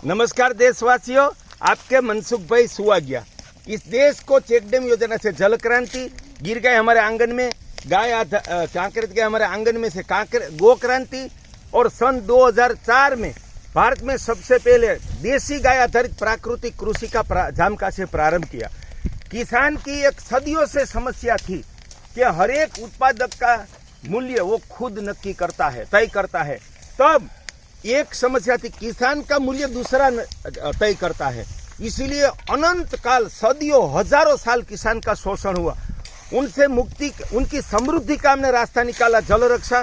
नमस्कार देशवासियों, आपके मनसुख भाई सुवाग्या। इस देश को चेक डैम योजना से जल क्रांति, गिर गए हमारे आंगन में गाय कांकरेत गए हमारे आंगन में से गो क्रांति, और सन 2004 में भारत में सबसे पहले देसी गाय आधारित प्राकृतिक कृषि का झामका से प्रारंभ किया। किसान की एक सदियों से समस्या थी कि हर एक उत्पादक का मूल्य वो खुद नक्की करता है, तय करता है। तब एक समस्या थी, किसान का मूल्य दूसरा तय करता है। इसीलिए अनंत काल, सदियों, हजारों साल किसान का शोषण हुआ। उनसे मुक्ति, उनकी समृद्धि का हमने रास्ता निकाला, जल रक्षा,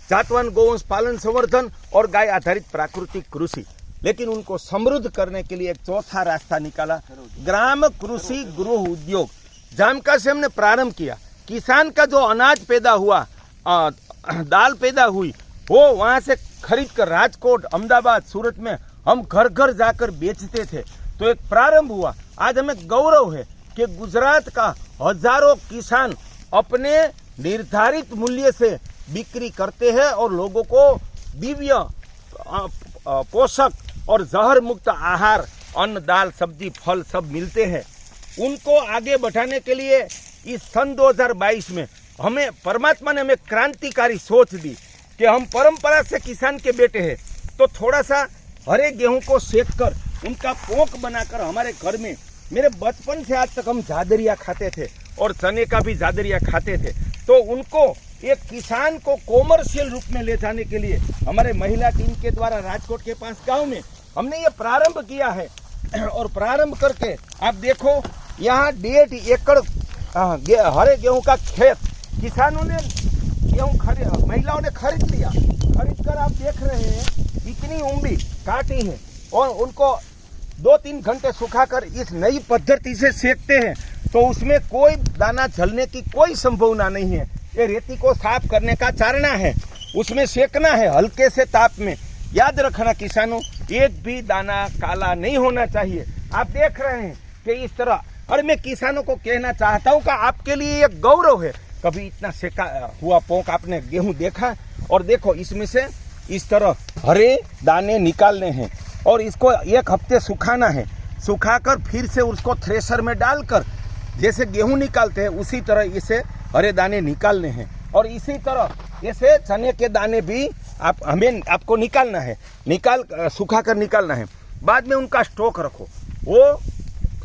जातवान गोवंश पालन संवर्धन और गाय आधारित प्राकृतिक कृषि। लेकिन उनको समृद्ध करने के लिए एक चौथा रास्ता निकाला, ग्राम कृषि गृह उद्योग। झामका से हमने प्रारंभ किया। किसान का जो अनाज पैदा हुआ, दाल पैदा हुई, वो वहां से खरीद कर राजकोट, अहमदाबाद, सूरत में हम घर घर जाकर बेचते थे। तो एक प्रारंभ हुआ। आज हमें गौरव है कि गुजरात का हजारों किसान अपने निर्धारित मूल्य से बिक्री करते हैं और लोगों को दिव्य पोषक और जहर मुक्त आहार, अन्न, दाल, सब्जी, फल सब मिलते हैं। उनको आगे बढ़ाने के लिए इस सन 2022 में हमें परमात्मा ने हमें क्रांतिकारी सोच दी कि हम परंपरा से किसान के बेटे हैं, तो थोड़ा सा हरे गेहूं को सेक कर उनका पोंक बनाकर हमारे घर में, मेरे बचपन से आज तक हम जादरिया खाते थे और चने का भी जादरिया खाते थे। तो उनको, एक किसान को कॉमर्शियल रूप में ले जाने के लिए हमारे महिला टीम के द्वारा राजकोट के पास गांव में हमने ये प्रारंभ किया है। और प्रारंभ करके आप देखो, यहाँ 1.5 एकड़ हरे गेहूं का खेत किसानों ने, गेहूं महिलाओं ने खरीद लिया। खरीद कर आप देख रहे हैं इतनी उम्बी काटी है और उनको 2-3 घंटे सुखाकर इस नई पद्धति से सेकते हैं। तो उसमें कोई दाना जलने की कोई संभावना नहीं है। ये रेती को साफ करने का चारणा है, उसमें सेकना है हल्के से ताप में। याद रखना किसानों, एक भी दाना काला नहीं होना चाहिए। आप देख रहे हैं कि इस तरह, और मैं किसानों को कहना चाहता हूं कि आपके लिए एक गौरव है, कभी इतना सेका हुआ पोंक आपने गेहूं देखा? और देखो, इसमें से इस तरह हरे दाने निकालने हैं और इसको 1 हफ्ते सुखाना है। सुखाकर फिर से उसको थ्रेशर में डालकर जैसे गेहूं निकालते हैं उसी तरह इसे हरे दाने निकालने हैं। और इसी तरह ऐसे चने के दाने भी आपको निकालना है, सुखाकर निकालना है। बाद में उनका स्टॉक रखो, वो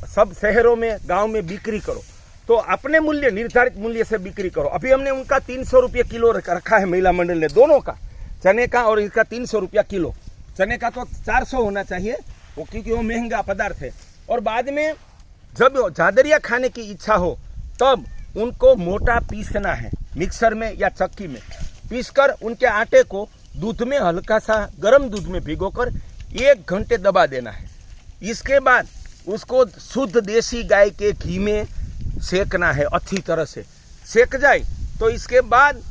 सब शहरों में, गांव में बिक्री करो। तो अपने मूल्य, निर्धारित मूल्य से बिक्री करो। अभी हमने उनका 300 रुपये किलो रखा है महिला मंडल ने, दोनों का, चने का और इसका 300 रुपया किलो। चने का तो 400 होना चाहिए वो, क्योंकि वो महंगा पदार्थ है। और बाद में जब जादरिया खाने की इच्छा हो तब उनको मोटा पीसना है, मिक्सर में या चक्की में पीसकर उनके आटे को दूध में, हल्का सा गर्म दूध में भिगोकर 1 घंटे दबा देना है। इसके बाद उसको शुद्ध देसी गाय के घी में सेकना है। अच्छी तरह से सेक जाए तो इसके बाद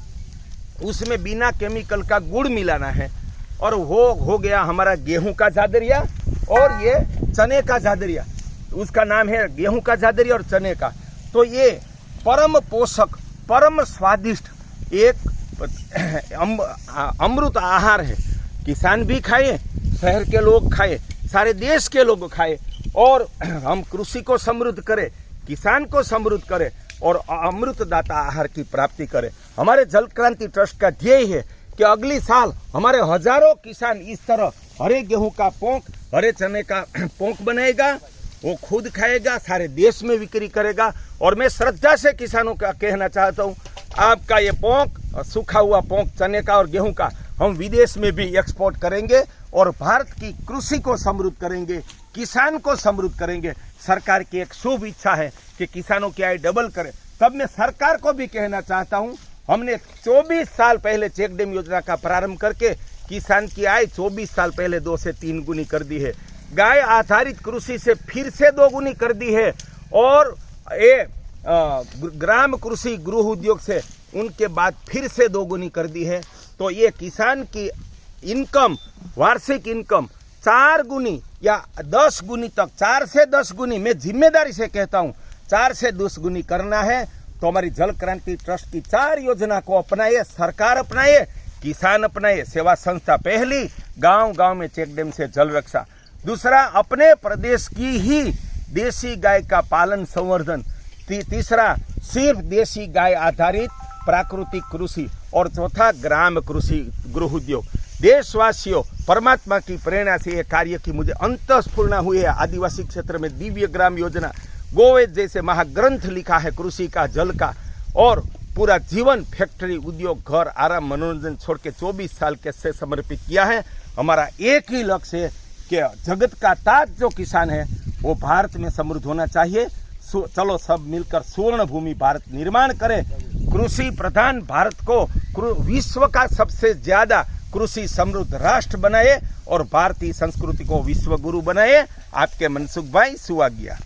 उसमें बिना केमिकल का गुड़ मिलाना है और वो हो गया हमारा गेहूं का जादरिया। और ये चने का जादरिया, उसका नाम है गेहूं का जादरिया और चने का। तो ये परम पोषक, परम स्वादिष्ट एक अमृत आहार है। किसान भी खाए, शहर के लोग खाए, सारे देश के लोग खाए, और हम कृषि को समृद्ध करें, किसान को समृद्ध करें और अमृतदाता आहार की प्राप्ति करें। हमारे जल क्रांति ट्रस्ट का ध्येय है कि अगली साल हमारे हजारों किसान इस तरह हरे गेहूं का पोंक, हरे चने का पोंक बनाएगा, वो खुद खाएगा, सारे देश में बिक्री करेगा। और मैं श्रद्धा से किसानों का कहना चाहता हूँ, आपका ये पोंक, सूखा हुआ पोंक चने का और गेहूं का, हम विदेश में भी एक्सपोर्ट करेंगे और भारत की कृषि को समृद्ध करेंगे, किसान को समृद्ध करेंगे। सरकार की एक शुभ इच्छा है कि किसानों की आय डबल करे। तब मैं सरकार को भी कहना चाहता हूं, हमने 24 साल पहले चेक डैम योजना का प्रारंभ करके किसान की आय 24 साल पहले 2 से 3 गुनी कर दी है। गाय आधारित कृषि से फिर से 2 गुनी कर दी है। और ये ग्राम कृषि गृह उद्योग से उनके बाद फिर से 2 गुनी कर दी है। तो ये किसान की इनकम, वार्षिक इनकम 4 गुनी या 10 गुनी तक, 4 से 10 गुनी, मैं जिम्मेदारी से कहता हूँ 4 से 10 गुनी करना है। तो हमारी जल क्रांति ट्रस्ट की 4 योजना को अपनाइए, सरकार अपनाइए, किसान अपनाइए, सेवा संस्था पहली, गांव गांव में चेक डैम से जल रक्षा। दूसरा अपने प्रदेश की ही देसी गाय का पालन संवर्धन, तीसरा सिर्फ देसी गाय आधारित प्राकृतिक कृषि और चौथा ग्राम कृषि गृह उद्योग। देशवासियों, परमात्मा की प्रेरणा से यह कार्य की मुझे अंतस्फूर्णा हुई है। आदिवासी क्षेत्र में दिव्य ग्राम योजना, गोवेद जैसे महाग्रंथ लिखा है कृषि का, जल का, और पूरा जीवन फैक्ट्री, उद्योग, घर, आराम, मनोरंजन छोड़ के 24 साल के से समर्पित किया है। हमारा एक ही लक्ष्य है कि जगत का ताज जो किसान है वो भारत में समृद्ध होना चाहिए। चलो सब मिलकर स्वर्ण भूमि भारत निर्माण करें, कृषि प्रधान भारत को विश्व का सबसे ज्यादा कृषि समृद्ध राष्ट्र बनाए और भारतीय संस्कृति को विश्व गुरु बनाए। आपके मनसुख भाई सुवागिया।